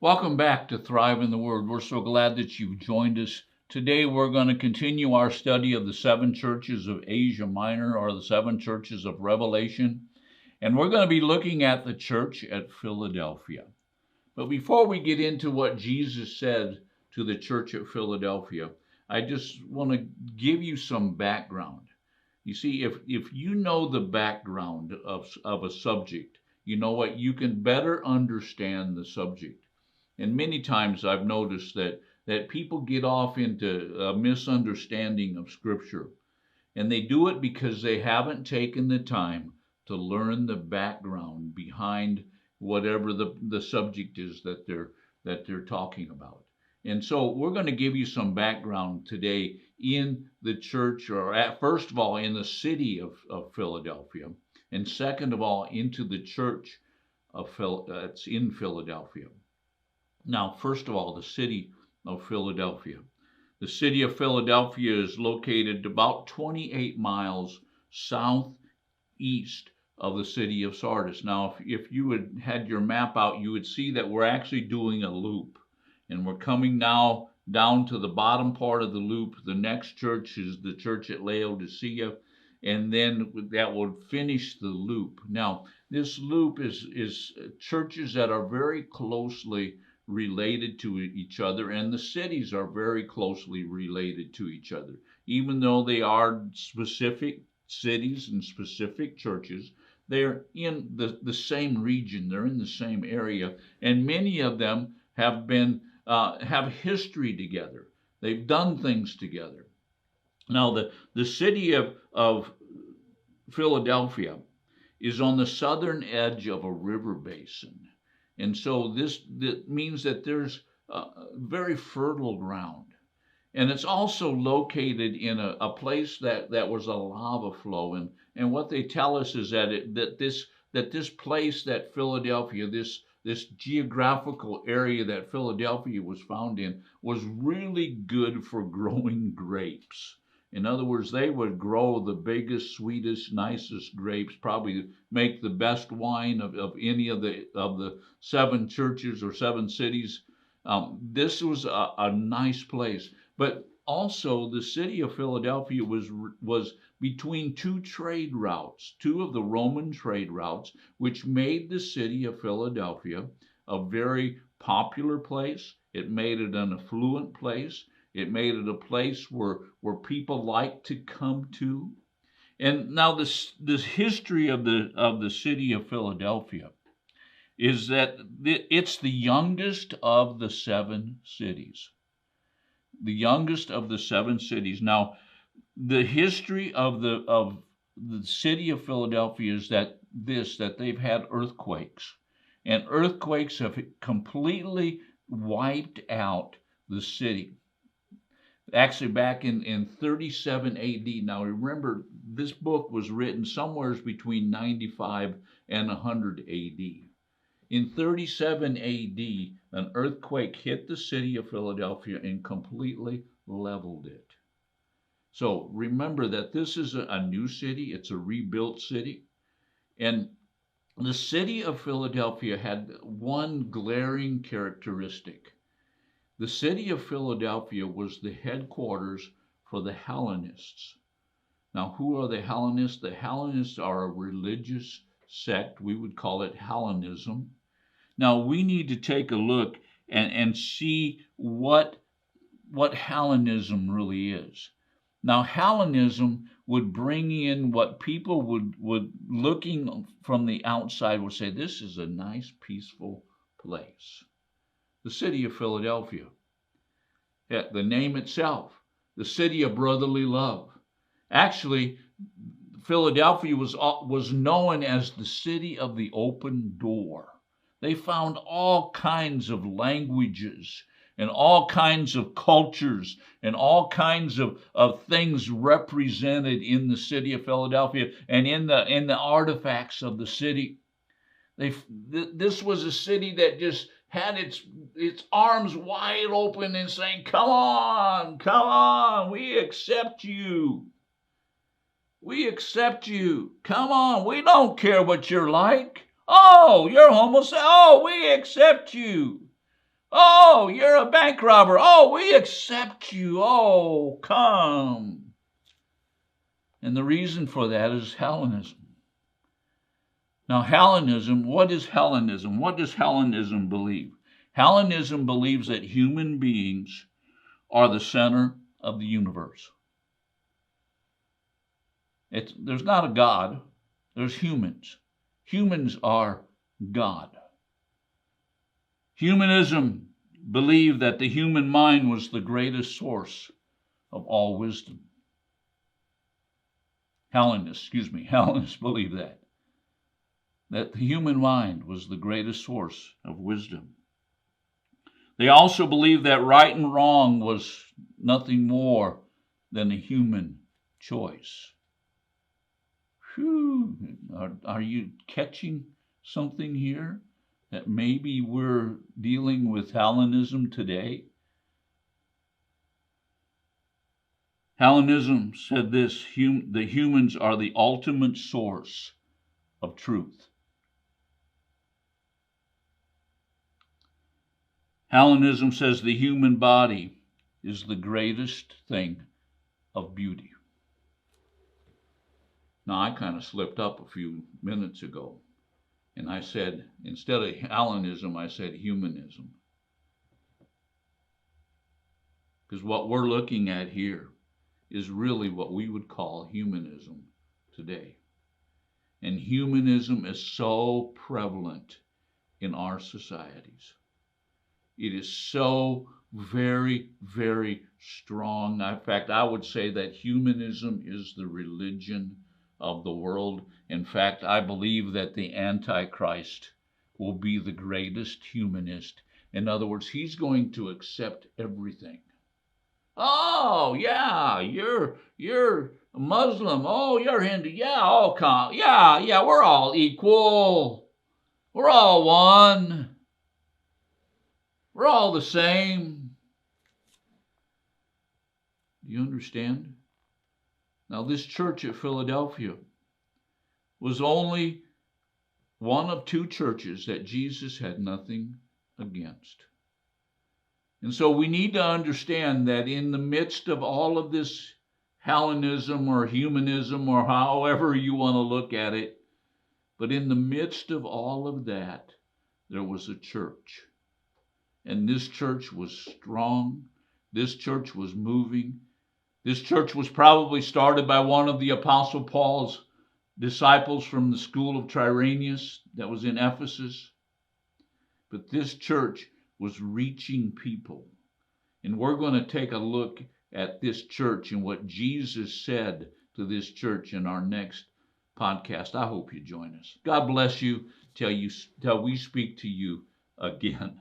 Welcome back to Thrive in the Word. We're so glad that you've joined us. Today we're going to continue our study of the seven churches of Asia Minor, or the seven churches of Revelation. And we're going to be looking at the church at Philadelphia. But before we get into what Jesus said to the church at Philadelphia, I just want to give you some background. You see, if you know the background of a subject, you know what, you can better understand the subject. And many times I've noticed that people get off into a misunderstanding of Scripture. And they do it because they haven't taken the time to learn the background behind whatever the subject is that they're talking about. And so we're going to give you some background today in the church, or first of all, in the city of Philadelphia, and second of all, into the church that's in Philadelphia. Now, first of all, the city of Philadelphia. The city of Philadelphia is located about 28 miles southeast of the city of Sardis. Now, if you had your map out, you would see that we're actually doing a loop. And we're coming now down to the bottom part of the loop. The next church is the church at Laodicea, and then that will finish the loop. Now, this loop is churches that are very closely related to each other, and the cities are very closely related to each other. Even though they are specific cities and specific churches, they're in the same region, they're in the same area, and many of them have history together. They've done things together. Now, the city of Philadelphia is on the southern edge of a river basin. And so this means that there's very fertile ground. And it's also located in a place that was a lava flow. And what they tell us is that this place, that Philadelphia, this geographical area that Philadelphia was found in, was really good for growing grapes. In other words, they would grow the biggest, sweetest, nicest grapes, probably make the best wine of any of the seven churches or seven cities. This was a nice place. But also, the city of Philadelphia was between two trade routes, two of the Roman trade routes, which made the city of Philadelphia a very popular place. It made it an affluent place. It made it a place where people like to come to. And now this history of the city of Philadelphia is that it's the youngest of the seven cities. The youngest of the seven cities. Now, the history of the city of Philadelphia is that they've had earthquakes. And earthquakes have completely wiped out the city. Actually, back in 37 AD. Now, remember, this book was written somewhere between 95 and 100 AD. In 37 AD, an earthquake hit the city of Philadelphia and completely leveled it. So remember that this is a new city. It's a rebuilt city. And the city of Philadelphia had one glaring characteristic. The city of Philadelphia was the headquarters for the Hellenists. Now, who are the Hellenists? The Hellenists are a religious sect. We would call it Hellenism. Now, we need to take a look and see what Hellenism really is. Now, Hellenism would bring in what people would looking from the outside would say, this is a nice, peaceful place. The city of Philadelphia. The name itself, the city of brotherly love. Actually, Philadelphia was known as the city of the open door. They found all kinds of languages and all kinds of cultures and all kinds of things represented in the city of Philadelphia and in the artifacts of the city. This was a city that just had its arms wide open and saying, come on, we accept you. We accept you. Come on, we don't care what you're like. Oh, you're homosexual. Oh, we accept you. Oh, you're a bank robber. Oh, we accept you. Oh, come. And the reason for that is Hellenism. Now, Hellenism, what is Hellenism? What does Hellenism believe? Hellenism believes that human beings are the center of the universe. There's not a God, there's humans. Humans are God. Humanism believed that the human mind was the greatest source of all wisdom. Hellenists believe that the human mind was the greatest source of wisdom. They also believed that right and wrong was nothing more than a human choice. Whew. Are you catching something here? That maybe we're dealing with Hellenism today? Hellenism said this: the humans are the ultimate source of truth. Hellenism says the human body is the greatest thing of beauty. Now, I kind of slipped up a few minutes ago, and I said, instead of Hellenism, I said humanism. Because what we're looking at here is really what we would call humanism today. And humanism is so prevalent in our societies. It is so very, very strong. In fact, I would say that humanism is the religion of the world. In fact, I believe that the Antichrist will be the greatest humanist. In other words, he's going to accept everything. Oh, yeah, you're a Muslim. Oh, you're Hindu. Yeah, yeah, we're all equal. We're all one. We're all the same. Do you understand? Now, this church at Philadelphia was only one of two churches that Jesus had nothing against. And so we need to understand that in the midst of all of this Hellenism or humanism or however you want to look at it, but in the midst of all of that, there was a church. And this church was strong. This church was moving. This church was probably started by one of the Apostle Paul's disciples from the school of Tyrannus that was in Ephesus. But this church was reaching people. And we're going to take a look at this church and what Jesus said to this church in our next podcast. I hope you join us. God bless you till we speak to you again.